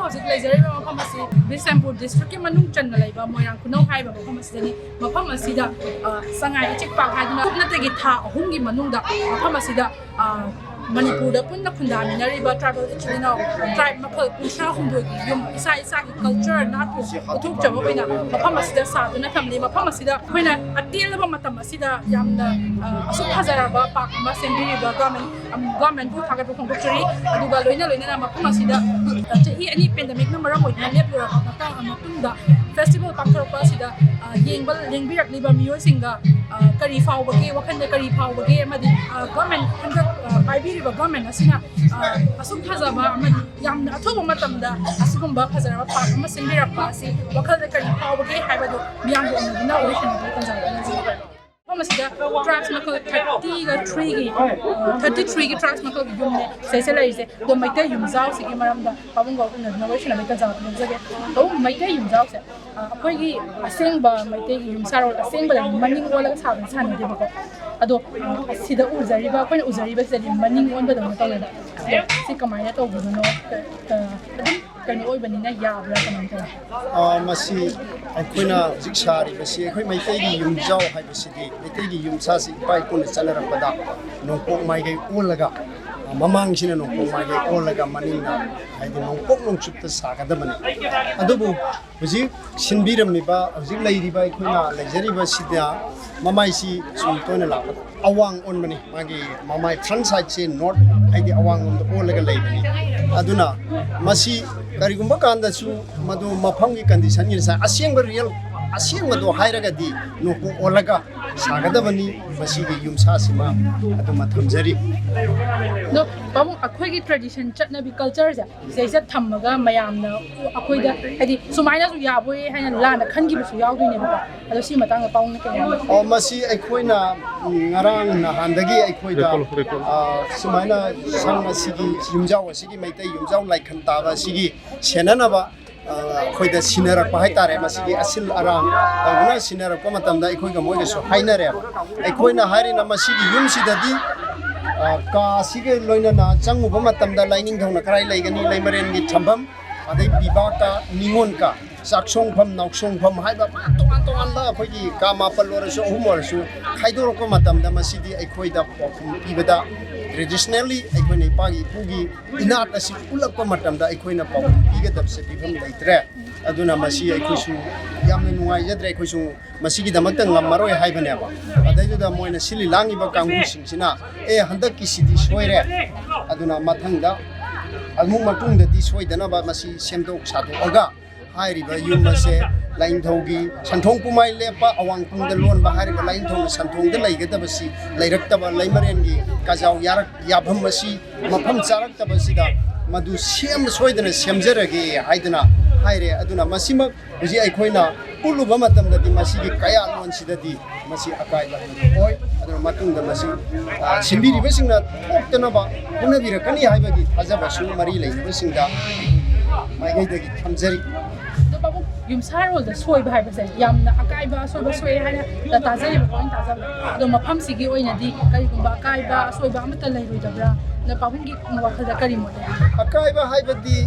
hꯧꯖꯤꯛ ꯂꯩꯖꯔꯤꯕ ꯃꯐꯝ ꯑꯁꯤ ꯕꯤꯁꯦꯝꯄꯨꯔ ꯗꯤꯁꯇ꯭ꯔꯤꯛꯀꯤ ꯃꯅꯨꯡ ꯆꯟꯅ ꯂꯩꯕ ꯃꯣꯏꯔꯥꯡ ꯈꯨꯅꯧ ꯍꯥꯏꯕ ꯃꯐꯝ ꯑꯁꯤꯗꯅꯤ ꯃꯐꯝ ꯑꯁꯤꯗ ꯁꯉꯥꯏ ꯏꯆꯤꯛꯄꯥꯛ ꯍꯥꯏꯗꯨꯅ ꯁꯨꯞꯅꯇꯒꯤ ꯊꯥ 3ꯒꯤ ꯃꯅꯨꯡꯗ ꯃꯐꯝ ꯑꯁꯤꯗ ꯃꯅꯤꯄꯨꯔꯗ ꯄꯨꯟꯅ ꯈꯨꯟꯗꯥꯃꯤꯟꯅꯔꯤꯕ ꯇ꯭ꯔꯥꯏꯕꯦꯜ ꯏꯆꯤꯜ ꯏꯅꯥꯎ ꯇ꯭ꯔꯥꯏꯕ ꯃꯈꯜ 30-ꯍꯨꯝꯗꯣꯏꯒꯤ ꯌꯨꯝ ꯏꯁꯥꯒꯤ ꯀꯜꯆꯔ ꯅꯥꯠꯄꯨ ꯎꯠꯊꯣꯛꯆꯕ ꯑꯣꯏꯅ ꯃꯐꯝ ꯑꯁꯤꯗ ꯁꯥꯗꯨꯅ ꯊꯝꯂꯤ ꯃꯐꯝ ꯑꯁꯤꯗ ꯑꯩꯈꯣꯏꯅ ꯑꯇꯦꯜꯂꯕ ꯃꯇꯝ ꯑꯁꯤꯗ ꯌꯥꯝꯅ ꯑꯁꯨꯛ ꯐꯖꯔꯕ ꯄꯥꯔꯛ ꯑꯃ ꯁꯦꯝꯕꯤꯔꯤꯕ ꯒꯚꯔꯟꯃꯦꯟꯠꯄꯨ ꯊꯥꯒꯠꯄ ꯐꯣꯡꯗꯣꯛꯆꯔꯤ ꯑꯗꯨꯒ ꯂꯣꯏꯅꯅ ꯃꯐꯝ ꯑꯁꯤꯗ ꯆꯍꯤ 2 ꯄꯦꯟꯗꯦꯃꯤꯛꯅ ꯃꯔꯝ ꯑꯣꯏꯗꯨꯅ ꯂꯦꯞꯂꯨꯔꯕ ꯃꯇꯨꯡꯗ ꯐꯦꯁꯇꯤꯚꯦꯜ ꯄꯥꯡꯊꯣꯔꯛꯄ ꯑꯁꯤꯗ ꯌꯦꯡꯕꯤꯔꯛꯂꯤꯕ ꯃꯤꯑꯣꯏꯁꯤꯡꯒ ꯀꯔꯤ ꯐꯥꯎꯕꯒꯦ ꯋꯥꯈꯜꯗ ꯀꯔꯤ ꯐꯥꯎꯕꯒꯦ ꯑꯃꯗꯤ ꯒꯚꯔꯟꯃꯦꯟꯠ ꯍꯟꯗꯛ ꯄꯥꯏꯕꯤꯔꯤꯕ ꯒꯚꯔꯟꯃꯦꯟꯠ ꯑꯁꯤꯅ ꯑꯁꯨꯛ ꯐꯖꯕ ꯑꯃꯗꯤ ꯌꯥꯝꯅ ꯑꯊꯨꯕ ꯃꯇꯝꯗ ꯑꯁꯤꯒꯨꯝꯕ ꯐꯖꯔꯕ ꯄꯥꯔꯛ ꯑꯃ ꯁꯦꯝꯕꯤꯔꯛꯄ ꯑꯁꯤ ꯋꯥꯈꯜꯗ ꯀꯔꯤ ꯐꯥꯎꯕꯒꯦ ꯍꯥꯏꯕꯗꯨ ꯃꯤꯌꯥꯝꯒ ꯎꯅꯗꯨꯅ ꯋꯥꯔꯤ ꯁꯥꯟꯅꯕꯒꯤ ꯇꯥꯟꯖꯥ ꯄꯤꯖꯔꯤ ꯃꯐꯝ ꯑꯁꯤꯗ ꯇ꯭ꯔꯥꯏꯕꯁ ꯃꯈꯜ 33ꯒꯤ ꯇ꯭ꯔꯥꯏꯕꯁ ꯃꯈꯜꯒꯤ ꯌꯨꯝꯅꯦ ꯁꯤꯗꯩꯁꯤꯗ ꯂꯩꯔꯤꯁꯦ ꯑꯗꯣ ꯃꯩꯇꯩ ꯌꯨꯝꯖꯥꯎꯁꯤꯒꯤ ꯃꯔꯝꯗ ꯄꯥꯕꯨꯡꯒ ꯎꯅꯗꯨꯅ ꯋꯥꯔꯤ ꯁꯥꯟꯅꯕꯒꯤ ꯇꯥꯟꯖꯥ ꯄꯤꯖꯒꯦ ꯑꯗꯣ ꯃꯩꯇꯩ ꯌꯨꯝꯖꯥꯎꯁꯦ ꯑꯩꯈꯣꯏꯒꯤ ꯑꯁꯦꯡꯕ ꯃꯩꯇꯩꯒꯤ ꯌꯨꯝꯁꯥꯔꯣꯜ ꯑꯁꯦꯡꯕꯗ ꯃꯅꯤꯡ ꯑꯣꯜꯂꯒ ꯁꯥꯕꯗꯤ ꯁꯥꯟꯅꯗꯦꯕꯀꯣ ꯑꯗꯣ ꯁꯤꯗ ꯑꯩꯈꯣꯏꯅ ꯎꯖꯔꯤꯕꯁꯤꯗꯗꯤ ꯃꯅꯤꯡ ꯑꯣꯟꯕꯗꯧꯅ ꯇꯧꯋꯦꯕ ꯁꯤ ꯀꯃꯥꯏꯅ ꯇꯧꯕꯅꯣ ꯑꯗꯨꯝ ꯀꯩꯅꯣ ꯑꯣꯏꯕꯅꯤꯅ ꯌꯥꯕ꯭ꯔꯥ ꯀꯃꯥꯏꯅ ꯇꯧꯋꯤ ꯃꯁꯤ ꯑꯩꯈꯣꯏꯅ ꯍꯧꯖꯤꯛ ꯁꯥꯔꯤꯕꯁꯤ ꯑꯩꯈꯣꯏ ꯃꯩꯇꯩꯒꯤ ꯌꯨꯝꯖꯥꯎ ꯍꯥꯏꯕꯁꯤꯗꯤ ꯃꯩꯇꯩꯒꯤ ꯌꯨꯝꯁꯥꯁꯤ ꯏꯄꯥ ꯏꯄꯨꯅ ꯆꯠꯅꯔꯛꯄꯗ ꯅꯣꯡꯄꯣꯛ ꯃꯥꯏꯀꯩ ꯑꯣꯜꯂꯒ ꯃꯃꯥꯡꯁꯤꯅ ꯅꯣꯡꯄꯣꯛ ꯃꯥꯏꯀꯩ ꯑꯣꯜꯂꯒ ꯃꯅꯤꯡꯅ ꯍꯥꯏꯗꯤ ꯅꯣꯡꯄꯣꯛ ꯅꯣꯡꯆꯨꯞꯇ ꯁꯥꯒꯗꯕꯅꯤ ꯑꯗꯨꯕꯨ ꯍꯧꯖꯤꯛ ꯁꯤꯟꯕꯤꯔꯝꯃꯤꯕ ꯍꯧꯖꯤꯛ ꯂꯩꯔꯤꯕ ꯑꯩꯈꯣꯏꯅ ꯂꯩꯖꯔꯤꯕꯁꯤꯗ ꯃꯃꯥꯏꯁꯤ ꯁꯨꯝ ꯇꯣꯏꯅ ꯂꯥꯛꯄꯗ ꯑꯋꯥꯡ ꯑꯣꯟꯕꯅꯤ ꯃꯥꯒꯤ ꯃꯃꯥꯏ ꯐ꯭ꯔꯟꯠ ꯁꯥꯏꯠꯁꯤ ꯅꯣꯔꯠ ꯍꯥꯏꯗꯤ ꯑꯋꯥꯡꯂꯣꯝꯗ ꯑꯣꯜꯂꯒ ꯂꯩꯕꯅꯤ ꯑꯗꯨꯅ ꯃꯁꯤ ꯀꯔꯤꯒꯨꯝꯕ ꯀꯥꯟꯗꯁꯨ ꯃꯗꯨ ꯃꯐꯝꯒꯤ ꯀꯟꯗꯤꯁꯟꯒꯤ ꯑꯁꯦꯡꯕ ꯑꯁꯦꯡꯕꯗꯣ ꯍꯥꯏꯔꯒꯗꯤ ꯅꯣꯡꯄꯣꯛ ꯑꯣꯜꯂꯒ ꯁꯥꯒꯗꯕꯅꯤ ꯃꯁꯤꯒꯤ ꯌꯨꯝꯁꯥꯁꯤꯃ ꯑꯗꯨꯃ ꯊꯝꯖꯔꯤ ꯑꯗꯣ ꯄꯥꯕꯨꯡ ꯑꯩꯈꯣꯏꯒꯤ ꯇ꯭ꯔꯦꯗꯤꯁꯟ ꯆꯠꯅꯕꯤ ꯀꯜꯆꯔꯁꯦ ꯁꯤꯗꯩꯁꯤꯗ ꯊꯝꯃꯒ ꯃꯌꯥꯝꯅ ꯑꯩꯈꯣꯏꯗ ꯍꯥꯏꯗꯤ ꯁꯨꯃꯥꯏꯅꯁꯨ ꯌꯥꯕꯣꯏ ꯍꯥꯏꯅ ꯂꯥꯟꯅ ꯈꯟꯈꯤꯕꯁꯨ ꯌꯥꯎꯗꯣꯏꯅꯦꯕꯀꯣ ꯑꯗꯣ ꯁꯤ ꯃꯇꯥꯡꯗ ꯄꯥꯕꯨꯡꯅ ꯀꯩ ꯍꯥꯏꯅꯤ ꯃꯁꯤ ꯑꯩꯈꯣꯏꯅ ꯉꯔꯥꯡ ꯅꯍꯥꯟꯗꯒꯤ ꯑꯩꯈꯣꯏꯗ ꯁꯨꯃꯥꯏꯅ ꯁꯪ ꯑꯁꯤꯒꯤ ꯌꯨꯝꯖꯥꯎ ꯑꯁꯤꯒꯤ ꯃꯩꯇꯩ ꯌꯨꯝꯖꯥꯎ ꯂꯥꯏꯈꯟ ꯇꯥꯕ ꯑꯁꯤꯒꯤ ꯁꯦꯟꯅꯅꯕ ꯑꯩꯈꯣꯏꯗ ꯁꯤꯟꯅꯔꯛꯄ ꯍꯥꯏꯇꯥꯔꯦ ꯃꯁꯤꯒꯤ ꯑꯁꯤꯜ ꯑꯔꯥꯡ ꯇꯧꯗꯨꯅ ꯁꯤꯟꯅꯔꯛꯄ ꯃꯇꯝꯗ ꯑꯩꯈꯣꯏꯒ ꯃꯣꯏꯒꯁꯨ ꯍꯥꯏꯅꯔꯦꯕ ꯑꯩꯈꯣꯏꯅ ꯍꯥꯏꯔꯤꯅ ꯃꯁꯤꯒꯤ ꯌꯨꯝꯁꯤꯗꯗꯤ ꯀꯥ ꯑꯁꯤꯒ ꯂꯣꯏꯅꯅ ꯆꯪꯉꯨꯕ ꯃꯇꯝꯗ ꯂꯥꯏꯅꯤꯡꯊꯧꯅ ꯀꯔꯥꯏ ꯂꯩꯒꯅꯤ ꯂꯩꯃꯔꯦꯟꯒꯤ ꯊꯝꯐꯝ ꯑꯗꯩ ꯄꯤꯕꯥꯀ ꯅꯤꯉꯣꯜꯀ ꯆꯥꯛꯁꯣꯡꯐꯝ ꯅꯥꯎꯁꯣꯡꯐꯝ ꯍꯥꯏꯕ ꯇꯣꯉꯥꯟ ꯇꯣꯉꯥꯟꯕ ꯑꯩꯈꯣꯏꯒꯤ ꯀꯥ 9 ꯑꯣꯏꯔꯁꯨ 3 ꯑꯣꯏꯔꯁꯨ ꯈꯥꯏꯗꯣꯔꯛꯄ ꯃꯇꯝꯗ ꯃꯁꯤꯗꯤ ꯑꯩꯈꯣꯏꯗ ꯄꯥꯎꯈꯨꯝ ꯄꯤꯕꯗ ꯇ꯭ꯔꯦꯗꯤꯁꯅꯦꯜꯂꯤ ꯑꯩꯈꯣꯏꯅ ꯏꯄꯥꯒꯤ ꯏꯄꯨꯒꯤ ꯏꯅꯥꯠ ꯑꯁꯤ ꯎꯠꯂꯛꯄ ꯃꯇꯝꯗ ꯑꯩꯈꯣꯏꯅ ꯄꯥꯎꯈꯨꯝ ꯄꯤꯒꯗꯕꯁꯦ ꯄꯤꯐꯝ ꯂꯩꯇ꯭ꯔꯦ ꯑꯗꯨꯅ ꯃꯁꯤ ꯑꯩꯈꯣꯏꯁꯨ ꯌꯥꯝꯅ ꯅꯨꯡꯉꯥꯏꯖꯗ꯭ꯔꯦ ꯑꯩꯈꯣꯏꯁꯨ ꯃꯁꯤꯒꯤꯗꯃꯛꯇ ꯉꯝꯃꯔꯣꯏ ꯍꯥꯏꯕꯅꯦꯕ ꯑꯗꯩꯗꯨꯗ ꯃꯣꯏꯅ ꯁꯤꯜꯂꯤ ꯂꯥꯡꯉꯤꯕ ꯀꯥꯡꯕꯨꯁꯤꯡꯁꯤꯅ ꯍꯟꯗꯛꯀꯤꯁꯤꯗꯤ ꯁꯣꯏꯔꯦ ꯑꯗꯨꯅ ꯃꯊꯪꯗ ꯑꯃꯨꯛ ꯃꯇꯨꯡꯗꯗꯤ ꯁꯣꯏꯗꯅꯕ ꯃꯁꯤ ꯁꯦꯝꯗꯣꯛ ꯁꯥꯗꯣꯛꯑꯒ ꯍꯥꯏꯔꯤꯕ ꯌꯨꯝ ꯑꯁꯦ ꯂꯥꯏꯅꯤꯡꯊꯧꯒꯤ ꯁꯟꯊꯣꯡ ꯄꯨꯃꯥꯏ ꯂꯦꯞꯄ ꯑꯋꯥꯡꯄꯨꯡꯗ ꯂꯣꯟꯕ ꯍꯥꯏꯔꯤꯕ ꯂꯥꯏꯅꯤꯡꯊꯧꯅ ꯁꯟꯊꯣꯡꯗ ꯂꯩꯒꯗꯕꯁꯤ ꯂꯩꯔꯛꯇꯕ ꯂꯩꯃꯔꯦꯟꯒꯤ ꯀꯥꯖꯥꯎ ꯌꯥꯐꯝ ꯑꯁꯤ ꯃꯐꯝ ꯆꯥꯔꯛꯇꯕꯁꯤꯗ ꯃꯗꯨ ꯁꯣꯏꯗꯅ ꯁꯦꯝꯖꯔꯒꯦ ꯍꯥꯏꯗꯅ ꯍꯥꯏꯔꯦ ꯑꯗꯨꯅ ꯃꯁꯤꯃꯛ ꯍꯧꯖꯤꯛ ꯑꯩꯈꯣꯏꯅ ꯎꯠꯂꯨꯕ ꯃꯇꯝꯗꯗꯤ ꯃꯁꯤꯒꯤ ꯀꯌꯥꯂꯣꯟꯁꯤꯗꯗꯤ ꯃꯁꯤ ꯑꯀꯥꯏꯕ ꯑꯣꯏ ꯑꯗꯨꯅ ꯃꯇꯨꯡꯗ ꯃꯁꯤ ꯁꯤꯟꯕꯤꯔꯤꯕꯁꯤꯡꯅ ꯊꯣꯛꯇꯅꯕ ꯍꯣꯠꯅꯕꯤꯔꯛꯀꯅꯤ ꯍꯥꯏꯕꯒꯤ ꯊꯥꯖꯕꯁꯨ ꯃꯔꯤ ꯂꯩꯅꯕꯁꯤꯡꯗ ꯃꯥꯏꯀꯩꯗꯒꯤ ꯊꯝꯖꯔꯤ ꯌꯨꯝꯁꯥꯔꯣꯜꯗ ꯁꯣꯏꯕ ꯍꯥꯏꯕꯁꯦ ꯌꯥꯝꯅ ꯑꯀꯥꯏꯕ ꯑꯁꯣꯏꯕ ꯁꯣꯏ ꯍꯥꯏꯅ ꯇꯥꯖꯩꯕꯀꯣ ꯑꯩꯅ ꯇꯥꯖꯕꯗ ꯑꯗꯣ ꯃꯐꯝꯁꯤꯒꯤ ꯑꯣꯏꯅꯗꯤ ꯀꯔꯤꯒꯨꯝꯕ ꯑꯀꯥꯏꯕ ꯑꯁꯣꯏꯕ ꯑꯃꯠꯇ ꯂꯩꯔꯣꯏꯗꯕ꯭ꯔꯥ ꯄꯥꯕꯨꯡꯒꯤ ꯋꯥꯈꯜꯗ ꯀꯔꯤ ꯃꯣꯠ ꯂꯩ ꯑꯀꯥꯏꯕ ꯍꯥꯏꯕꯗꯤ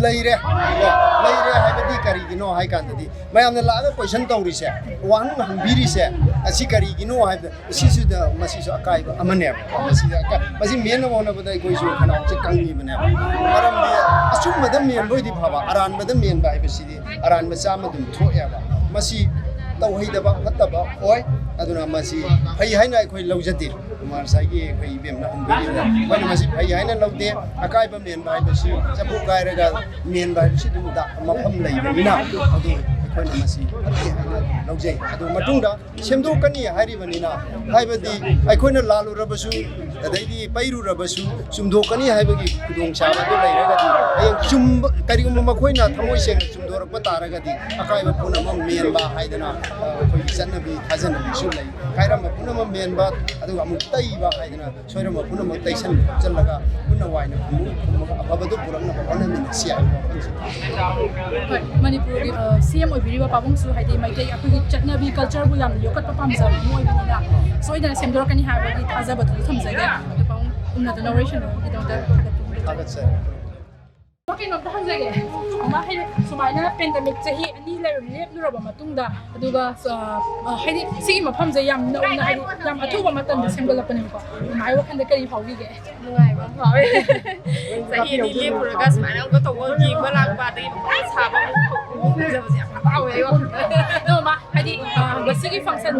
ꯂꯩꯔꯦ ꯍꯥꯏꯕꯗꯤ ꯀꯔꯤꯒꯤꯅꯣ ꯍꯥꯏ ꯀꯥꯟꯗꯗꯤ ꯃꯌꯥꯝꯅ ꯂꯥꯛꯑꯒ ꯀꯣꯏꯁꯟ ꯇꯧꯔꯤꯁꯦ ꯋꯥꯍꯪ ꯍꯪꯕꯤꯔꯤꯁꯦ ꯑꯁꯤ ꯀꯔꯤꯒꯤꯅꯣ ꯍꯥꯏꯕꯗ ꯃꯁꯤꯁꯨ ꯑꯀꯥꯏꯕ ꯑꯃꯅꯦꯕ ꯃꯁꯤ ꯃꯦꯟꯅꯕ ꯍꯣꯠꯅꯕꯗ ꯑꯩꯈꯣꯏꯁꯨ ꯈꯅꯥꯎꯁꯦ ꯀꯪꯉꯤꯕꯅꯦꯕ ꯃꯔꯝꯗꯤ ꯑꯆꯨꯝꯕꯗ ꯃꯦꯟꯕ ꯑꯣꯏꯗꯤ ꯐꯕ ꯑꯔꯥꯟꯕꯗ ꯃꯦꯟꯕ ꯍꯥꯏꯕꯁꯤꯗꯤ ꯑꯔꯥꯟꯕ ꯆꯥꯝꯃ ꯑꯗꯨꯝ ꯊꯣꯛꯑꯦꯕ ꯃꯁꯤ ꯇꯧꯍꯩꯗꯕ ꯐꯠꯇꯕ ꯑꯣꯏ ꯑꯗꯨꯅ ꯃꯁꯤ ꯐꯩ ꯍꯥꯏꯅ ꯑꯩꯈꯣꯏ ꯂꯧꯖꯗꯦ ꯉꯁꯥꯏꯒꯤ ꯑꯩꯈꯣꯏ ꯏꯕꯦꯝꯅ ꯍꯪꯕꯤꯔꯤꯕ ꯑꯩꯈꯣꯏꯅ ꯃꯁꯤ ꯐꯩ ꯍꯥꯏꯅ ꯂꯧꯗꯦ ꯑꯀꯥꯏꯕ ꯃꯦꯟꯕ ꯍꯥꯏꯕꯁꯤ ꯆꯐꯨ ꯀꯥꯏꯔꯒ ꯃꯦꯟꯕ ꯍꯥꯏꯕꯁꯤ ꯑꯗꯨꯝ ꯃꯐꯝ ꯂꯩꯕꯅꯤna ꯑꯗꯨ ꯑꯩꯈꯣꯏꯅ ꯃꯁꯤ ꯐꯠꯇꯦ ꯍꯥꯏꯅ ꯂꯧꯖꯩ ꯑꯗꯨ ꯃꯇꯨꯡꯗ ꯁꯦꯝꯗꯣꯛꯀꯅꯤ ꯍꯥꯏꯔꯤꯕꯅꯤꯅ ꯍꯥꯏꯕꯗꯤ ꯑꯩꯈꯣꯏꯅ ꯂꯥꯜꯂꯨꯔꯕꯁꯨ ꯑꯗꯩꯗꯤ ꯄꯩꯔꯨꯔꯕꯁꯨ ꯆꯨꯝꯗꯣꯛꯀꯅꯤ ꯍꯥꯏꯕꯒꯤ ꯈꯨꯗꯣꯡꯆꯥꯕꯗꯨ ꯂꯩꯔꯒꯗꯤ ꯍꯌꯦꯡ ꯀꯔꯤꯒꯨꯝꯕ ꯃꯈꯣꯏꯅ ꯊꯃꯣꯏ ꯁꯦꯡꯅ ꯆꯨꯝꯗꯣꯔꯛꯄ ꯇꯥꯔꯒꯗꯤ ꯑꯀꯥꯏꯕ ꯄꯨꯝꯅꯃꯛ ꯃꯦꯟꯕ ꯍꯥꯏꯗꯅ ꯑꯩꯈꯣꯏꯒꯤ ꯆꯠꯅꯕꯤ ꯊꯥꯖꯅꯕꯤꯁꯨ ꯂꯩ ꯀꯥꯏꯔꯝꯕ ꯄꯨꯝꯅꯃꯛ ꯃꯦꯟꯕ ꯑꯗꯨꯒ ꯑꯃꯨꯛ ꯇꯩꯕ ꯍꯥꯏꯗꯅ ꯁꯣꯏꯔꯝꯕ ꯄꯨꯝꯅꯃꯛ ꯇꯩꯁꯟ ꯈꯣꯠꯆꯜꯂꯒ ꯄꯨꯟꯅ ꯋꯥꯏꯅ ꯈꯨꯝꯃꯒ ꯑꯐꯕꯗꯨ ꯄꯨꯔꯛꯅꯕ ꯍꯣꯠꯅꯃꯤꯟꯅꯁꯤ ꯍꯥꯏꯕ ꯋꯥꯐꯝꯁꯤ ꯍꯣꯏ ꯃꯅꯤꯄꯨꯔꯒꯤ ꯁꯤएम ꯑꯣꯏꯕꯤꯔꯤꯕ ꯄꯥꯕꯨꯡꯁꯨ ꯍꯥꯏꯗꯤ ꯃꯩꯇꯩ ꯑꯩꯈꯣꯏꯒꯤ ꯆꯠꯅꯕꯤ ꯀꯜꯆꯔꯕꯨ ꯌꯥꯝꯅ ꯌꯣꯛꯈꯠꯄ ꯄꯥꯝꯖꯕ ꯃꯤꯑꯣꯏꯕꯅꯤꯅ ꯁꯣꯏꯗꯅ ꯁꯦꯝꯗꯣꯔꯛꯀꯅꯤ ꯍꯥꯏꯕꯒꯤ ꯊꯥꯖꯕꯗꯨꯁꯨ ꯊꯝꯖꯒꯦ ꯑꯗꯨ ꯄꯥꯕꯨꯡ ꯎꯅꯗꯨꯅ ꯋꯥꯔꯤ ꯁꯥꯟꯅꯕꯒꯤꯗꯃꯛꯇ ꯊꯥꯒꯠꯆꯔꯤ ꯀꯩꯅꯣꯝꯇ ꯍꯪꯖꯒꯦ ꯑꯃ ꯍꯥꯏꯗꯤ ꯁꯨꯃꯥꯏꯅ ꯄꯦꯟꯗꯦꯃꯤꯛ ꯆꯍꯤ 2 ꯂꯦꯞꯂꯨꯔꯕ ꯃꯇꯨꯡꯗ ꯑꯗꯨꯒ ꯍꯥꯏꯗꯤ ꯁꯤꯒꯤ ꯃꯐꯝꯁꯦ ꯌꯥꯝ ꯅꯧꯅ ꯍꯥꯏꯗꯤ ꯌꯥꯝ ꯑꯊꯨꯕ ꯃꯇꯝꯗ ꯁꯦꯝꯒꯠꯂꯛꯄꯅꯦꯕꯀꯣ ꯃꯥꯒꯤ ꯋꯥꯈꯜꯗ ꯀꯔꯤ ꯐꯥꯎꯕꯤꯒꯦ ꯅꯨꯡꯉꯥꯏꯕ ꯐꯥꯎꯋꯦ ꯆꯍꯤ 2 ꯂꯦꯞꯄꯨꯔꯒ ꯁꯨꯃꯥꯏꯅ ꯑꯃꯨꯛꯀ ꯇꯧꯕ ꯌꯦꯡꯕ ꯂꯥꯛꯄ ꯑꯗꯒꯤ ꯁꯥꯕ ꯐꯖꯕꯁꯦ ꯌꯥꯝ ꯍꯔꯥꯎꯋꯦ ꯑꯩ ꯋꯥꯈꯜꯗ ꯑꯗꯣ ꯃꯥ ꯍꯥꯏꯗꯤ ꯉꯁꯤꯒꯤ ꯐꯪꯁꯟ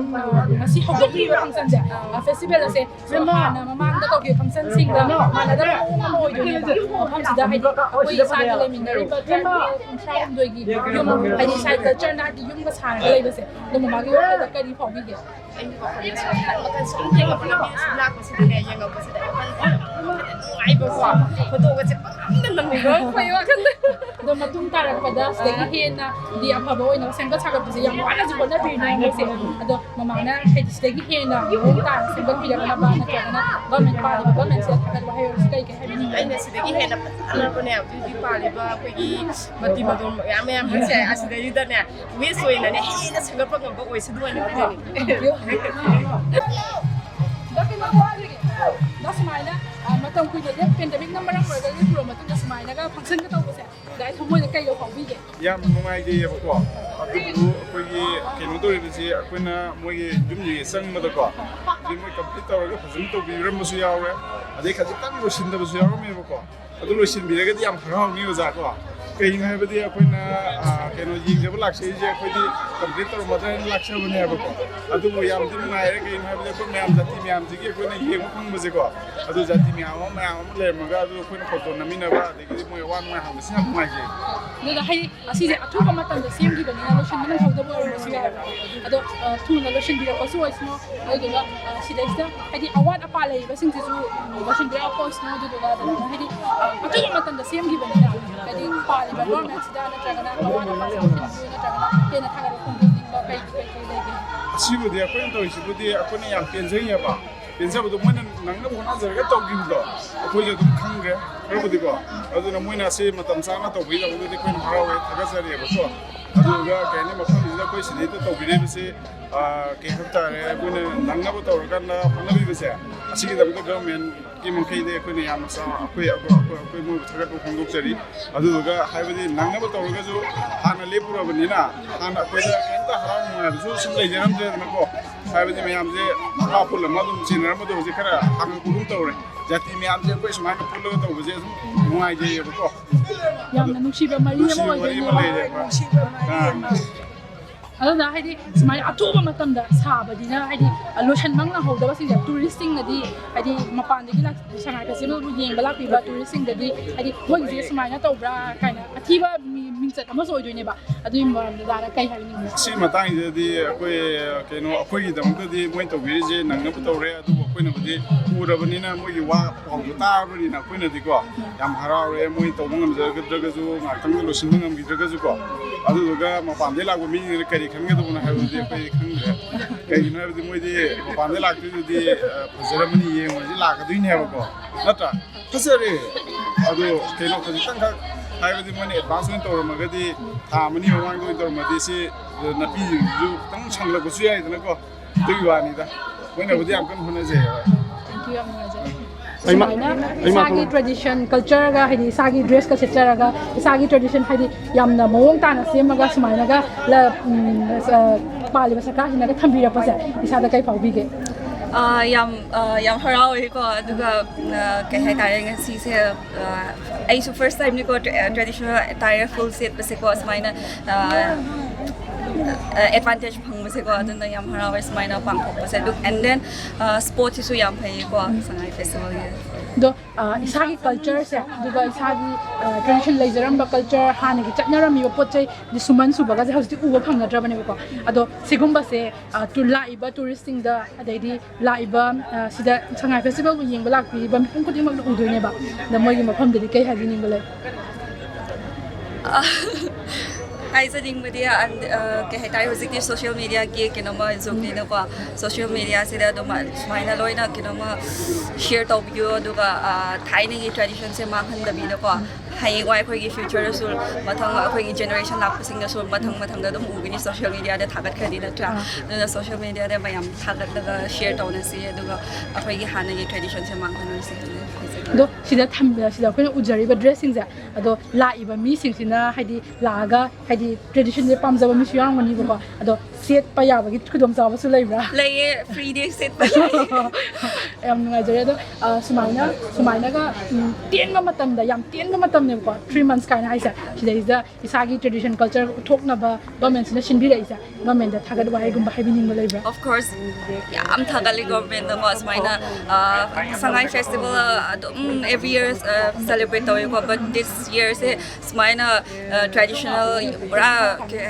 ꯉꯁꯤ ꯍꯧꯗꯣꯛꯂꯤꯕ ꯐꯪꯁꯟꯁꯦ ꯐꯦꯁꯇꯤꯚꯦꯜ ꯑꯁꯦ ꯍꯥꯟꯅ ꯃꯃꯥꯡꯗ ꯇꯧꯈꯤꯕ ꯐꯪꯁꯟꯁꯤꯡꯒ ꯃꯥꯟꯅꯗꯕ ꯃꯑꯣꯡ ꯑꯃ ꯑꯣꯏꯗꯣꯏꯅꯦꯕ ꯃꯐꯝꯁꯤꯗ ꯍꯥꯏꯗꯤ ꯑꯩꯈꯣꯏ ꯏꯁꯥꯒꯤ ꯂꯩꯃꯤꯟꯅꯔꯤꯕ ꯇ꯭ꯔꯥꯏꯕꯦꯜ 38ꯒꯤ ꯌꯨꯝ ꯍꯥꯏꯗꯤ ꯏꯁꯥ ꯀꯜꯆꯔꯅ ꯍꯥꯏꯗꯤ ꯌꯨꯝꯒ ꯁꯥꯔꯒ ꯂꯩꯕꯁꯦ ꯑꯗꯨꯝ ꯃꯥꯒꯤ ꯋꯥꯈꯜꯗ ꯀꯔꯤ ꯐꯥꯎꯕꯤꯒꯦ ꯑꯩꯒꯤ ꯋꯥꯈꯜꯗꯁꯨ ꯃꯈꯜ ꯃꯈꯜ ꯁꯨꯝ ꯌꯦꯡꯉꯛꯄ ꯂꯝꯕꯤ ꯁꯨꯝ ꯂꯥꯛꯄꯁꯤꯗꯅꯦ ꯌꯦꯡꯉꯛꯄꯁꯤꯗ ꯋꯥꯈꯜꯁꯦ ꯅꯨꯡꯉꯥꯏꯕꯀꯣ ꯐꯣꯇꯣꯒꯁꯦ ꯄꯪꯅꯝꯗ ꯅꯝꯃꯤꯀꯣ ꯑꯩꯈꯣꯏ ꯋꯥꯈꯜꯗ ꯑꯗꯣ ꯃꯇꯨꯡ ꯇꯥꯔꯛꯄꯗ ꯁꯤꯗꯒꯤ ꯍꯦꯟꯅꯗꯤ ꯑꯐꯕ ꯑꯣꯏꯅ ꯁꯦꯝꯒꯠ ꯁꯥꯒꯠꯄꯁꯦ ꯌꯥꯝ ꯋꯥꯅꯁꯨ ꯍꯣꯠꯅꯕꯤꯔꯤꯅꯦ ꯃꯣꯏꯁꯦ ꯑꯗꯣ ꯃꯃꯥꯅ ꯍꯥꯏꯗꯤ ꯁꯤꯗꯒꯤ ꯍꯦꯟꯅ ꯃꯑꯣꯡ ꯇꯥꯅ ꯁꯦꯝꯒꯠꯄꯤꯔꯛꯅꯕ ꯅꯠꯇ꯭ꯔꯒꯅ ꯒꯚꯔꯟꯃꯦꯟ ꯄꯥꯜꯂꯤꯕ ꯒꯚꯔꯟꯃꯦꯟꯁꯤꯗ ꯊꯥꯒꯠꯄ ꯍꯥꯏꯕꯁꯤ ꯀꯩ ꯍꯥꯏꯕꯤꯅꯤꯡꯕ ꯑꯩꯅ ꯁꯤꯗꯒꯤ ꯍꯦꯟꯅ ꯐꯖꯅꯕꯅꯦ ꯍꯧꯖꯤꯛ ꯍꯧꯖꯤꯛ ꯄꯥꯜꯂꯤꯕ ꯑꯩꯈꯣꯏꯒꯤ ꯃꯇꯤ ꯃꯇꯣꯟ ꯃꯌꯥꯝꯁꯦ ꯑꯁꯤꯗꯩꯗꯅꯦ ꯋꯦꯁ ꯑꯣꯏꯅꯅꯦ ꯍꯦꯟꯅ ꯁꯦꯝꯒꯠꯄ ꯉꯝꯕ ꯑꯣꯏꯁꯅꯨ ꯍꯥꯏꯅ ꯄꯤꯖꯅꯤꯡꯉꯤ ꯁꯨꯃꯥꯏꯅ ꯃꯇꯝ ꯀꯨꯏꯅ ꯄꯦꯟꯗꯦꯃꯤꯛꯅ ꯃꯔꯝ ꯑꯣꯏꯔꯒ ꯂꯦꯞꯄꯨꯔꯕ ꯃꯇꯨꯡꯗ ꯁꯨꯃꯥꯏꯅꯒ ꯐꯪꯁꯟꯒ ꯇꯧꯕꯁꯦ ꯑꯗ ꯑꯩ ꯊꯃꯣꯏꯗ ꯀꯩꯒ ꯐꯥꯎꯕꯤꯒꯦ ꯌꯥꯝ ꯅꯨꯡꯉꯥꯏꯖꯩꯌꯦꯕꯀꯣ ꯑꯗꯨꯕꯨ ꯑꯩꯈꯣꯏꯒꯤ ꯀꯩꯅꯣ ꯇꯧꯔꯤꯕꯁꯤ ꯑꯩꯈꯣꯏꯅ ꯃꯣꯏꯒꯤ ꯌꯨꯝꯁꯤꯒꯤ ꯆꯪꯕꯗꯀꯣ ꯍꯧꯖꯤꯛ ꯃꯣꯏ ꯀꯝꯄ꯭ꯂꯤꯠ ꯇꯧꯔꯒ ꯐꯖꯅ ꯇꯧꯕꯤꯔꯝꯕꯁꯨ ꯌꯥꯎꯔꯦ ꯑꯗꯩ ꯈꯖꯤꯛꯇꯪ ꯂꯣꯏꯁꯤꯟꯗꯕꯁꯨ ꯌꯥꯎꯔꯝꯃꯦꯕꯀꯣ ꯑꯗꯨ ꯂꯣꯏꯁꯤꯟꯕꯤꯔꯒꯗꯤ ꯌꯥꯝ ꯍꯔꯥꯎꯅꯤ ꯑꯣꯖꯥꯀꯣ ꯀꯩꯒꯤꯅꯣ ꯍꯥꯏꯕꯗꯤ ꯑꯩꯈꯣꯏꯅ ꯀꯩꯅꯣ ꯌꯦꯡꯖꯕ ꯂꯥꯛꯆꯔꯤꯁꯦ ꯑꯩꯈꯣꯏꯗꯤ ꯀꯝꯄ꯭ꯂꯤꯠ ꯇꯧꯔꯝꯃꯗ꯭ꯔꯥꯅ ꯂꯥꯛꯆꯕꯅꯦꯕꯀꯣ ꯑꯗꯨꯕꯨ ꯌꯥꯝꯗꯤ ꯅꯨꯡꯉꯥꯏꯔꯦ ꯀꯩꯒꯤꯅꯣ ꯍꯥꯏꯕꯗꯤ ꯑꯩꯈꯣꯏ ꯃꯌꯥꯝ ꯖꯥꯇꯤ ꯃꯌꯥꯝꯁꯤꯒꯤ ꯑꯩꯈꯣꯏꯅ ꯌꯦꯡꯕ ꯐꯪꯕꯁꯦꯀꯣ ꯑꯗꯨ ꯖꯥꯇꯤ ꯃꯌꯥꯝ ꯑꯃ ꯂꯩꯔꯝꯃꯒ ꯑꯗꯨ ꯑꯩꯈꯣꯏꯅ ꯐꯣꯇꯣ ꯅꯝꯃꯤꯟꯅꯕ ꯑꯗꯒꯤꯗꯤ ꯃꯣꯏ ꯑꯋꯥ ꯅꯨꯡꯉꯥꯏ ꯍꯪꯕꯁꯤ ꯌꯥꯝ ꯅꯨꯡꯉꯥꯏꯖꯩ ꯑꯗꯨꯒ ꯍꯥꯏꯗꯤ ꯑꯁꯤꯁꯦ ꯑꯊꯨꯕ ꯃꯇꯝꯗ ꯁꯦꯝꯈꯤꯕꯅꯤꯅ ꯂꯣꯏꯁꯤꯟꯕ ꯅꯪꯍꯧꯗꯕ ꯑꯣꯏꯔꯝꯕꯁꯨ ꯌꯥꯏꯕ ꯑꯗꯣ ꯊꯨꯅ ꯂꯣꯏꯁꯤꯟꯕꯤꯔꯛꯄꯁꯨ ꯑꯣꯏꯁꯅꯨ ꯑꯗꯨꯗꯨꯒ ꯁꯤꯗꯩꯁꯤꯗ ꯍꯥꯏꯗꯤ ꯑꯋꯥꯠ ꯑꯄꯥ ꯂꯩꯔꯤꯕꯁꯤꯡꯁꯤꯁꯨ ꯂꯣꯏꯁꯤꯟꯕꯤꯔꯛꯄ ꯑꯣꯏꯁꯅꯨ ꯑꯗꯨꯗꯨꯒ ꯍꯥꯏꯗꯤ ꯑꯊꯨꯕ ꯃꯇꯝꯗ ꯁꯦꯝꯈꯤꯕꯅꯤꯅ ꯍꯥꯏꯗꯤ ꯄꯥꯜꯂꯤꯕ ꯒꯣꯔꯃꯦꯟꯁꯤꯗ ꯅꯠꯇ꯭ꯔꯒꯅ ꯑꯋꯥꯠ ꯑꯄꯥꯁꯤꯡ ꯅꯠꯇ꯭ꯔꯒꯅ ꯍꯦꯟꯅ ꯊꯥꯒꯠꯄ ꯐꯣꯡꯗꯣꯛꯅꯤꯡꯕ ꯀꯩ ꯂꯩꯒꯦ ꯑꯁꯤꯕꯨꯗꯤ ꯑꯩꯈꯣꯏꯅ ꯇꯧꯔꯤꯁꯤꯕꯨꯗꯤ ꯑꯩꯈꯣꯏꯅ ꯌꯥꯝ ꯄꯦꯟꯖꯩꯌꯦꯕ ꯄꯦꯟꯖꯕꯗꯣ ꯃꯣꯏꯅ ꯅꯪꯅꯕ ꯍꯣꯠꯅꯖꯔꯒ ꯇꯧꯈꯤꯕꯗꯣ ꯑꯩꯈꯣꯏꯁꯨ ꯑꯗꯨꯝ ꯈꯪꯈ꯭ꯔꯦ ꯈꯔꯕꯨꯗꯤꯀꯣ ꯑꯗꯨꯅ ꯃꯣꯏꯅ ꯑꯁꯤ ꯃꯇꯝ ꯆꯥꯅ ꯇꯧꯕꯤꯗꯕꯗꯨꯗꯤ ꯑꯩꯈꯣꯏꯅ ꯍꯔꯥꯎꯋꯦ ꯊꯥꯒꯠꯆꯔꯤꯑꯕꯀꯣ ꯑꯗꯨꯒ ꯀꯩ ꯍꯥꯏꯅꯤ ꯃꯐꯝꯁꯤꯗ ꯑꯩꯈꯣꯏ ꯁꯤꯗꯩꯗ ꯇꯧꯕꯤꯔꯤꯕꯁꯤ ꯀꯩ ꯍꯥꯏꯕ ꯇꯥꯔꯦ ꯑꯩꯈꯣꯏꯅ ꯅꯪꯅꯕ ꯇꯧꯔꯀꯥꯟꯗ ꯍꯣꯠꯅꯕꯤꯕꯁꯦ ꯑꯁꯤꯒꯤꯗꯃꯛꯇ ꯒꯚꯔꯟꯃꯦꯟꯠꯀꯤ ꯃꯥꯏꯀꯩꯗ ꯑꯩꯈꯣꯏꯅ ꯌꯥꯝꯅ ꯑꯩꯈꯣꯏ ꯃꯣꯏꯕꯨ ꯊꯥꯒꯠꯄ ꯐꯣꯡꯗꯣꯛꯆꯔꯤ ꯑꯗꯨꯗꯨꯒ ꯍꯥꯏꯕꯗꯤ ꯅꯪꯅꯕ ꯇꯧꯔꯒꯁꯨ ꯍꯥꯟꯅ ꯂꯦꯞꯄꯨꯔꯕꯅꯤꯅ ꯍꯥꯟꯅ ꯑꯩꯈꯣꯏꯗ ꯀꯩꯝꯇ ꯍꯔꯥꯎ ꯅꯨꯡꯉꯥꯏꯕꯁꯨ ꯁꯨꯝ ꯂꯩꯖꯔꯝꯗ꯭ꯔꯦꯗꯅꯀꯣ ꯍꯥꯏꯕꯗꯤ ꯃꯌꯥꯝꯁꯦ ꯄꯨꯜ ꯑꯃ ꯑꯗꯨꯝ ꯆꯦꯟꯅꯔꯝꯕꯗꯣ ꯍꯧꯖꯤꯛ ꯈꯔ ꯍꯥꯡꯉꯛꯄꯒꯨꯝ ꯇꯧꯔꯦ ꯖꯥꯇꯤ ꯃꯌꯥꯝꯁꯦ ꯑꯩꯈꯣꯏ ꯁꯨꯃꯥꯏꯅ ꯄꯨꯜꯂꯒ ꯇꯧꯕꯁꯦ ꯑꯗꯨꯝ ꯅꯨꯡꯉꯥꯏꯖꯩꯌꯦꯕꯀꯣ ꯌꯥꯝꯅ ꯅꯨꯡꯁꯤꯕ ꯃꯔꯤ ꯑꯃ ꯑꯣꯏꯗꯣꯏꯅꯦꯕ ꯑꯗꯨꯅ ꯍꯥꯏꯗꯤ ꯁꯨꯃꯥꯏꯅ ꯑꯊꯨꯕ ꯃꯇꯝꯗ ꯁꯥꯕꯅꯤꯅ ꯍꯥꯏꯗꯤ ꯂꯣꯏꯁꯟꯕ ꯉꯝꯍꯧꯗꯕꯁꯤꯡꯁꯦ ꯇꯨꯔꯤꯁꯁꯤꯡꯅꯗꯤ ꯍꯥꯏꯗꯤ ꯃꯄꯥꯟꯗꯒꯤ ꯁꯉꯥꯏ ꯐꯦꯁꯇꯤꯚꯦꯜꯕꯨ ꯌꯦꯡꯕ ꯂꯥꯛꯄꯤꯕ ꯇꯨꯔꯤꯁꯁꯤꯡꯗꯗꯤ ꯍꯥꯏꯗꯤ ꯃꯣꯏꯒꯤꯁꯦ ꯁꯨꯃꯥꯏꯅ ꯇꯧꯕ꯭ꯔꯥ ꯀꯥꯏꯅ ꯑꯊꯤꯕ ꯃꯤꯡꯆꯠ ꯑꯃꯁꯨ ꯑꯣꯏꯗꯣꯏꯅꯦꯕ ꯑꯗꯨꯒꯤ ꯃꯔꯝꯗ ꯗꯥꯅ ꯀꯩ ꯍꯥꯏꯅꯤꯡꯕ ꯁꯤ ꯃꯇꯥꯡꯁꯤꯗꯗꯤ ꯑꯩꯈꯣꯏ ꯀꯩꯅꯣ ꯑꯩꯈꯣꯏꯒꯤꯗꯃꯛꯇꯗꯤ ꯃꯣꯏ ꯇꯧꯕꯤꯔꯤꯁꯦ ꯅꯪꯅꯕ ꯇꯧꯔꯦ ꯑꯗꯨꯕꯨ ꯑꯩꯈꯣꯏꯅꯕꯨꯗꯤ ꯎꯔꯕꯅꯤನ ꯃꯣꯏꯒꯤ ꯋꯥ ꯄꯥꯎꯗꯣ ꯇꯥꯔꯕꯅꯤꯅ ꯑꯩꯈꯣꯏꯅꯗꯤꯀꯣ ꯌꯥꯝ ꯍꯔꯥꯎꯔꯦ ꯃꯣꯏ ꯇꯧꯕ ꯉꯝꯖꯒꯗ꯭ꯔꯒꯁꯨ ꯉꯥꯛꯇꯪꯗ ꯂꯣꯏꯁꯤꯟꯕ ꯉꯝꯈꯤꯗ꯭ꯔꯒꯁꯨꯀꯣ ꯑꯗꯨꯗꯨꯒ ꯃꯄꯥꯟꯗꯩ ꯂꯥꯛꯄ ꯃꯤꯁꯤꯡꯅ ꯀꯔꯤ ꯈꯟꯒꯗꯕꯅꯣ ꯍꯥꯏꯕꯗꯤ ꯑꯩꯈꯣꯏ ꯈꯪꯗ꯭ꯔꯦ ꯀꯩꯒꯤꯅꯣ ꯍꯥꯏꯕꯗꯤ ꯃꯣꯏꯗꯤ ꯃꯄꯥꯟꯗꯩ ꯂꯥꯛꯇꯣꯏꯗꯨꯗꯤ ꯐꯖꯔꯝꯃꯅꯤ ꯌꯦꯡꯉꯨꯔꯁꯤ ꯂꯥꯛꯀꯗꯣꯏꯅꯦꯕꯀꯣ ꯅꯠꯇ꯭ꯔꯥ ꯐꯖꯔꯦ ꯑꯗꯣ ꯀꯩꯅꯣ ꯈꯖꯤꯛꯇꯪꯈꯛ ꯍꯥꯏꯕꯗꯤ ꯃꯣꯏꯅ ꯑꯦꯗꯚꯥꯟꯁ ꯑꯣꯏꯅ ꯇꯧꯔꯝꯃꯒꯗꯤ ꯊꯥ ꯑꯃꯅꯤ ꯃꯃꯥꯡꯗ ꯑꯣꯏꯅ ꯇꯧꯔꯝꯃꯗꯤ ꯁꯤ ꯅꯥꯄꯤꯁꯤꯡꯁꯤꯁꯨ ꯈꯤꯇꯪ ꯁꯪꯂꯛꯄꯁꯨ ꯌꯥꯏꯗꯅꯀꯣ ꯑꯗꯨꯒꯤ ꯋꯥꯅꯤꯗ ꯃꯣꯏꯅꯕꯨꯗꯤ ꯌꯥꯝ ꯀꯟꯅ ꯍꯣꯠꯅꯖꯩꯌꯦꯕ ꯌꯥꯝ ꯅꯨꯡꯉꯥꯏꯖꯩ ꯁꯨꯃꯥꯏꯅ ꯏꯁꯥꯒꯤ ꯇ꯭ꯔꯦꯗꯤꯁꯟ ꯀꯜꯆꯔꯒ ꯍꯥꯏꯗꯤ ꯏꯁꯥꯒꯤ ꯗ꯭ꯔꯦꯁꯀ ꯁꯦꯠꯆꯔꯒ ꯏꯁꯥꯒꯤ ꯇ꯭ꯔꯦꯗꯤꯁꯟ ꯍꯥꯏꯗꯤ ꯌꯥꯝꯅ ꯃꯑꯣꯡ ꯇꯥꯅ ꯁꯦꯝꯃꯒ ꯁꯨꯃꯥꯏꯅꯒ ꯄꯥꯜꯂꯤꯕ ꯁꯔꯀꯥꯔꯁꯤꯅꯒ ꯊꯝꯕꯤꯔꯛꯄꯁꯦ ꯏꯁꯥꯗ ꯀꯩ ꯐꯥꯎꯕꯤꯒꯦ ꯌꯥꯝ ꯍꯔꯥꯎꯋꯦꯀꯣ ꯑꯗꯨꯒ ꯀꯩ ꯍꯥꯏꯇꯥꯔꯦ ꯉꯁꯤꯁꯦ ꯑꯩꯁꯨ ꯐꯥꯔꯁ ꯇꯥꯏꯝꯅꯤꯀꯣ ꯇ꯭ꯔꯦꯗꯤꯁꯅꯦꯜ ꯑꯦꯇꯥꯌꯔ ꯐꯨꯜ ꯁꯦꯠꯄꯁꯦꯀꯣ ꯁꯨꯃꯥꯏꯅ ꯑꯦꯗꯚꯥꯟꯇꯦꯖ ꯐꯪꯕꯁꯦꯀꯣ ꯑꯗꯨꯅ ꯌꯥꯝ ꯍꯔꯥꯎꯋꯦ ꯁꯨꯃꯥꯏꯅ ꯄꯥꯡꯊꯣꯛꯄꯁꯦ ꯑꯗꯨ ꯑꯦꯟ ꯗꯦꯟ ꯁ꯭ꯄꯣꯔꯠꯁꯤꯁꯨ ꯌꯥꯝ ꯐꯩꯌꯦꯀꯣ ꯁꯉꯥꯏ ꯐꯦꯁꯇꯤꯚꯦꯜꯒꯤ ꯑꯗꯣ ꯏꯁꯥꯒꯤ ꯀꯜꯆꯔꯁꯦ ꯑꯗꯨꯒ ꯏꯁꯥꯒꯤ ꯇ꯭ꯔꯦꯗꯤꯁꯟ ꯂꯩꯖꯔꯝꯕ ꯀꯜꯆꯔ ꯍꯥꯟꯅꯒꯤ ꯆꯠꯅꯔꯝꯃꯤꯕ ꯄꯣꯠ ꯆꯩ ꯁꯨꯃꯟ ꯁꯨꯕꯒꯁꯦ ꯍꯧꯖꯤꯛꯇꯤ ꯎꯕ ꯐꯪꯅꯗ꯭ꯔꯕꯅꯦꯕꯀꯣ ꯑꯗꯣ ꯁꯤꯒꯨꯝꯕꯁꯦ ꯂꯥꯛꯏꯕ ꯇꯨꯔꯤꯁꯁꯤꯡꯗ ꯑꯗꯩꯗꯤ ꯂꯥꯛꯏꯕ ꯁꯤꯗ ꯁꯉꯥꯏ ꯐꯦꯁꯇꯤꯚꯦꯜꯕꯨ ꯌꯦꯡꯕ ꯂꯥꯛꯄꯤꯔꯤꯕ ꯃꯤꯄꯨꯝ ꯈꯨꯗꯤꯡꯃꯛꯅ ꯎꯗꯣꯏꯅꯦꯕ ꯑꯗ ꯃꯣꯏꯒꯤ ꯃꯐꯝꯗꯗꯤ ꯀꯩ ꯍꯥꯏꯕꯤꯅꯤꯡꯕ ꯂꯩ ꯍꯥꯏꯖꯅꯤꯡꯕꯗꯤ ꯀꯩ ꯍꯥꯏꯇꯥꯔꯦ ꯍꯧꯖꯤꯛꯇꯤ ꯁꯣꯁꯤꯌꯦꯜ ꯃꯤꯗꯤꯌꯥꯒꯤ ꯀꯩꯅꯣꯃ ꯖꯨꯛꯅꯤꯅꯀꯣ ꯁꯣꯁꯤꯌꯦꯜ ꯃꯤꯗꯤꯌꯥꯁꯤꯗ ꯑꯗꯨꯝ ꯁꯨꯃꯥꯏꯅ ꯂꯣꯏꯅ ꯀꯩꯅꯣꯃ ꯁꯤꯌꯔ ꯇꯧꯕꯤꯌꯨ ꯑꯗꯨꯒ ꯊꯥꯏꯅꯒꯤ ꯇ꯭ꯔꯦꯗꯤꯁꯟꯁꯦ ꯃꯥꯡꯍꯟꯗꯕꯤꯗꯀꯣ ꯍꯌꯦꯡꯋꯥꯏ ꯑꯩꯈꯣꯏꯒꯤ ꯐ꯭ꯌꯨꯆꯔꯗꯁꯨ ꯃꯊꯪ ꯑꯩꯈꯣꯏꯒꯤ ꯖꯦꯅꯦꯔꯦꯁꯟ ꯂꯥꯛꯄꯁꯤꯡꯗꯁꯨ ꯃꯊꯪꯗ ꯑꯗꯨꯝ ꯎꯒꯅꯤ ꯁꯣꯁꯤꯌꯦꯜ ꯃꯤꯗꯤꯌꯥꯗ ꯊꯥꯒꯠꯈ꯭ꯔꯗꯤ ꯅꯠꯇ꯭ꯔꯥ ꯑꯗꯨꯅ ꯁꯣꯁꯤꯌꯦꯜ ꯃꯤꯗꯤꯌꯥꯗ ꯃꯌꯥꯝ ꯊꯥꯒꯠꯂꯒ ꯁꯤꯌꯔ ꯇꯧꯅꯁꯤ ꯑꯗꯨꯒ ꯑꯩꯈꯣꯏꯒꯤ ꯍꯥꯟꯅꯒꯤ ꯇ꯭ꯔꯦꯗꯤꯁꯟꯁꯦ ꯃꯥꯡꯍꯟꯅꯁꯤ ꯑꯗꯣ ꯁꯤꯗ ꯁꯤꯗ ꯑꯩꯈꯣꯏꯅ ꯎꯖꯔꯤꯕ ꯗ꯭ꯔꯦꯁꯁꯤꯡꯁꯦ ꯑꯗꯣ ꯂꯥꯛꯏꯕ ꯃꯤꯁꯤꯡꯁꯤꯅ ꯍꯥꯏꯗꯤ ꯂꯥꯛꯑꯒ ꯍꯥꯏꯗꯤ ꯇ꯭ꯔꯦꯗꯤꯁꯟꯁꯦ ꯄꯥꯝꯖꯕ ꯃꯤꯁꯨ ꯌꯥꯎꯔꯝꯒꯅꯤꯕꯀꯣ ꯑꯗꯣ ꯁꯦꯠꯄ ꯌꯥꯕꯒꯤ ꯈꯨꯗꯣꯡꯆꯥꯕꯁꯨ ꯂꯩꯕ꯭ꯔꯥ? ꯂꯩꯌꯦ, ꯐ꯭ꯔꯤ ꯗꯦ ꯁꯦꯠꯄ ꯌꯥꯏ. ꯌꯥꯝ ꯅꯨꯡꯉꯥꯏꯖꯔꯦ ꯑꯗꯣ ꯁꯨꯃꯥꯏꯅꯒ ꯇꯦꯟꯕ ꯃꯇꯝꯗ ꯌꯥꯝ ꯇꯦꯟꯕ ꯃꯇꯝꯅꯦꯕꯀꯣ 3 months ꯀꯥꯏꯅ ꯍꯥꯏꯁꯦ ꯁꯤꯗꯩꯁꯤꯗ ꯏꯁꯥꯒꯤ ꯇ꯭ꯔꯦꯗꯤꯁꯟ ꯀꯜꯆꯔ ꯎꯠꯊꯣꯛꯅꯕ ꯒꯚꯔꯟꯃꯦꯟꯠꯁꯤꯅ ꯁꯤꯟꯕꯤꯔꯛꯏꯁꯦ ꯒꯚꯔꯟꯃꯦꯟꯠꯇ ꯊꯥꯒꯠ ꯋꯥꯍꯩꯒꯨꯝꯕ ꯍꯥꯏꯕꯤꯅꯤꯡꯕ ꯂꯩꯕ꯭ꯔꯥ? Of course, yam thagali government na ko asmaina Sangai festival every year celebrate tawi ko, but this year se asmaina traditional pura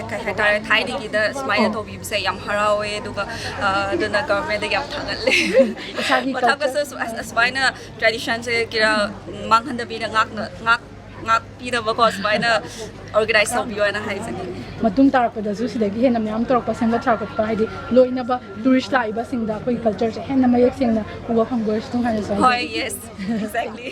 kai tare thai digi da asmaina to bi se yam harawe duga duna government yam thagali mathak se asmaina tradition se kira manghanda bi ngak ngak pida ba ko asmaina organize to bi na hai sani matung tarakpadasu sidagi henna myam tarakpa semba chakotpa haidi loinaba tourist laiba singda koi culture se henna mayak singna uba phangors tung hana sai. Yes, exactly.